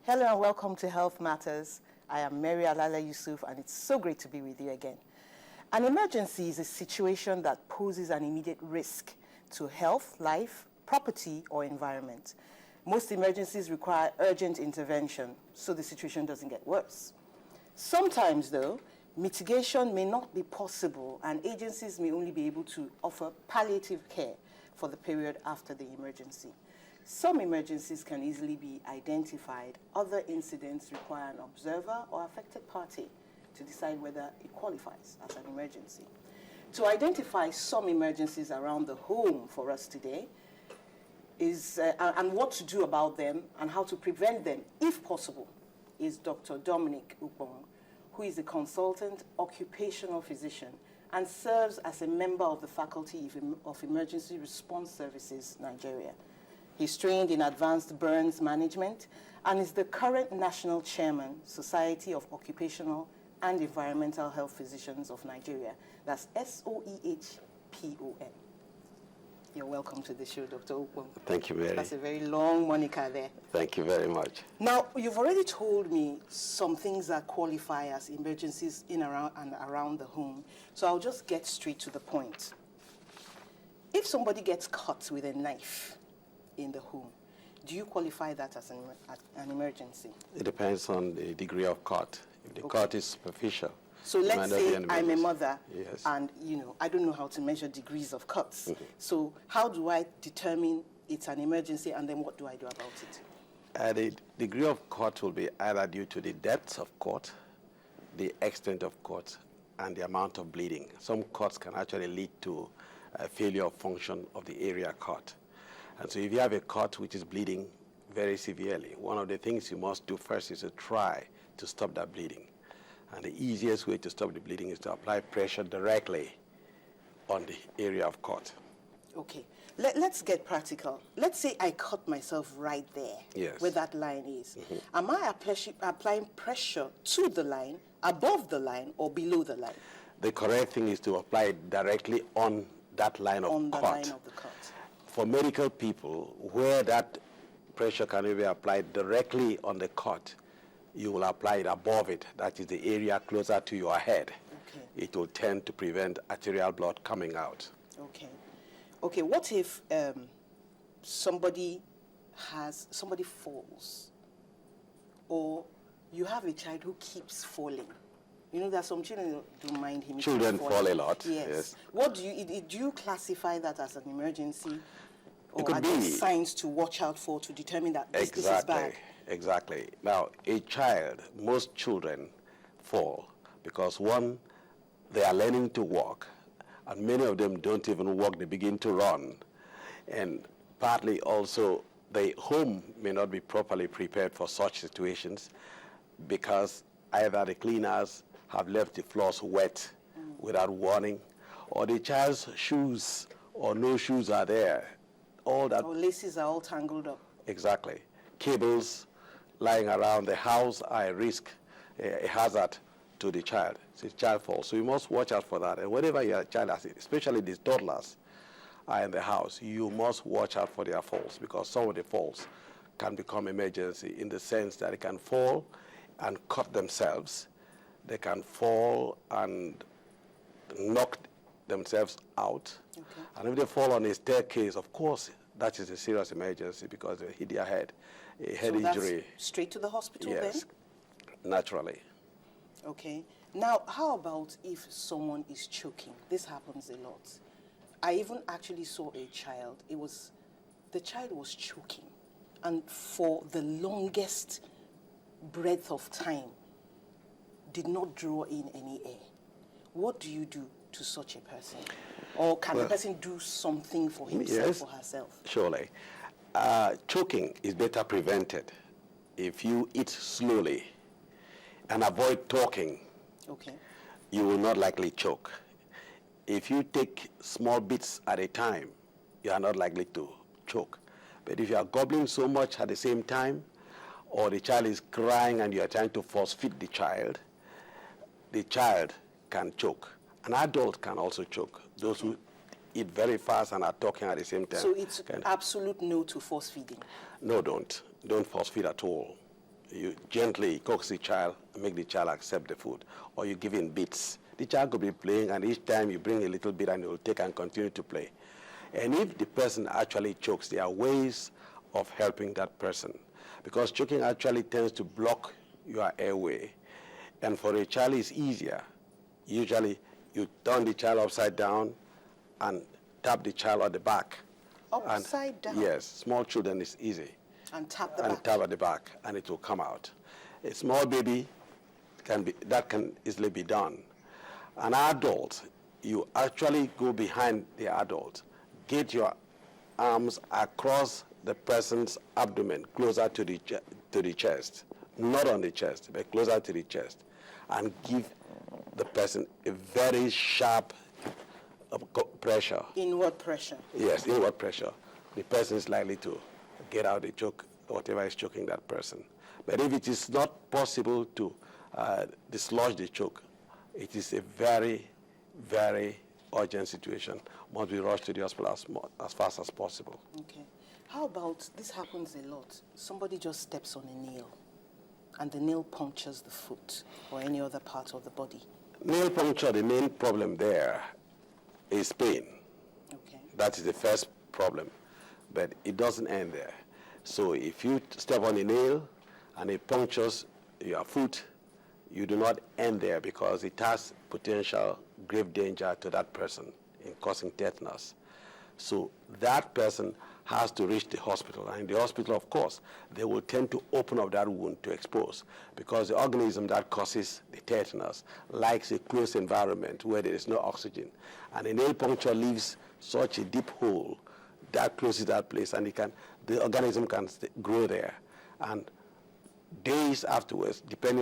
Hello and welcome to Health Matters. I am Mary Alala Yusuf, and it's so great to be with you again. An emergency is a situation that poses an immediate risk to health, life, property, or environment. Most emergencies require urgent intervention, so the situation doesn't get worse. Sometimes, though, mitigation may not be possible, and agencies may only be able to offer palliative care for the period after the emergency. Some emergencies can easily be identified. Other incidents require an observer or affected party to decide whether it qualifies as an emergency. To identify some emergencies around the home for us today is, and what to do about them and how to prevent them, if possible, is Dr. Dominic Ukpong, who is a consultant occupational physician and serves as a member of the Faculty of Emergency Response Services, Nigeria. He's trained in advanced burns management and is the current national chairman, Society of Occupational and Environmental Health Physicians of Nigeria. That's SOEHPON. You're welcome to the show, Dr. Ukpong. Thank you, Mary. That's a very long moniker there. Thank you very much. Now, you've already told me some things that qualify as emergencies in and around the home, so I'll just get straight to the point. If somebody gets cut with a knife in the home, do you qualify that as an emergency? It depends on the degree of cut. If the cut is superficial. So let's say I'm a mother, yes, and I don't know how to measure degrees of cuts. So how do I determine it's an emergency, and then what do I do about it? The degree of cut will be either due to the depth of cut, the extent of cut, and the amount of bleeding. Some cuts can actually lead to a failure of function of the area cut. And so if you have a cut which is bleeding very severely, one of the things you must do first is to try to stop that bleeding. And the easiest way to stop the bleeding is to apply pressure directly on the area of cut. Okay. Let's get practical. Let's say I cut myself right there, yes, where that line is. Am I applying pressure to the line, above the line, or below the line? The correct thing is to apply it directly on that line of cut. On the line of the cut. For medical people, where that pressure can be applied directly on the cut, you will apply it above it. That is the area closer to your head. Okay. It will tend to prevent arterial blood coming out. Okay. Okay, what if somebody falls, or you have a child who keeps falling? You know, there are some children who don't mind him. Children fall a lot. Yes. Yes. What do you classify that as an emergency? Or it could are be there signs to watch out for to determine that this is bad? Exactly. Now, a child, most children fall because, one, they are learning to walk, and many of them don't even walk, they begin to run. And partly also, the home may not be properly prepared for such situations because either the cleaners have left the floors wet without warning, or the child's shoes or no shoes are there. All that. Or laces are all tangled up. Exactly. Cables lying around the house are a hazard to the child. So the child falls. So you must watch out for that. And whenever your child has it, especially these toddlers are in the house, you must watch out for their falls, because some of the falls can become emergency in the sense that they can fall and cut themselves. They can fall and knock themselves out. Okay. And if they fall on a staircase, of course, that is a serious emergency because they hit their head, a head injury. That's straight to the hospital then? Yes, naturally. Okay. Now, how about if someone is choking? This happens a lot. I even actually saw a child. The child was choking, and for the longest breadth of time, did not draw in any air. What do you do to such a person? Or can the person do something for himself or herself? Surely. Choking is better prevented if you eat slowly and avoid talking. Okay. You will not likely choke. If you take small bits at a time, you are not likely to choke. But if you are gobbling so much at the same time, or the child is crying and you are trying to force feed the child can choke. An adult can also choke. Those who eat very fast and are talking at the same time. So it's absolute no to force feeding? No, don't. Don't force feed at all. You gently coax the child and make the child accept the food, or you give him bits. The child could be playing, and each time you bring a little bit and he will take and continue to play. And if the person actually chokes, there are ways of helping that person, because choking actually tends to block your airway. And for a child, it's easier. Usually, you turn the child upside down and tap the child on the back. Upside down? Yes, small children is easy. And tap the and back? tap at the back, and it will come out. A small baby, that can easily be done. An adult, you actually go behind the adult, get your arms across the person's abdomen, closer to the chest, not on the chest, but closer to the chest, and give the person a very sharp pressure. Inward pressure? Yes, inward pressure. The person is likely to get out the choke, whatever is choking that person. But if it is not possible to dislodge the choke, it is a very, very urgent situation. Must be rushed to the hospital as fast as possible. Okay. How about, this happens a lot, somebody just steps on a nail and the nail punctures the foot or any other part of the body? Nail puncture, the main problem there is pain. Okay. That is the first problem, but it doesn't end there. So if you step on a nail and it punctures your foot, you do not end there, because it has potential grave danger to that person in causing tetanus. So that person has to reach the hospital. And in the hospital, of course, they will tend to open up that wound to expose, because the organism that causes the tetanus likes a closed environment where there is no oxygen. And a nail puncture leaves such a deep hole that closes that place, and the organism can grow there. And days afterwards, depending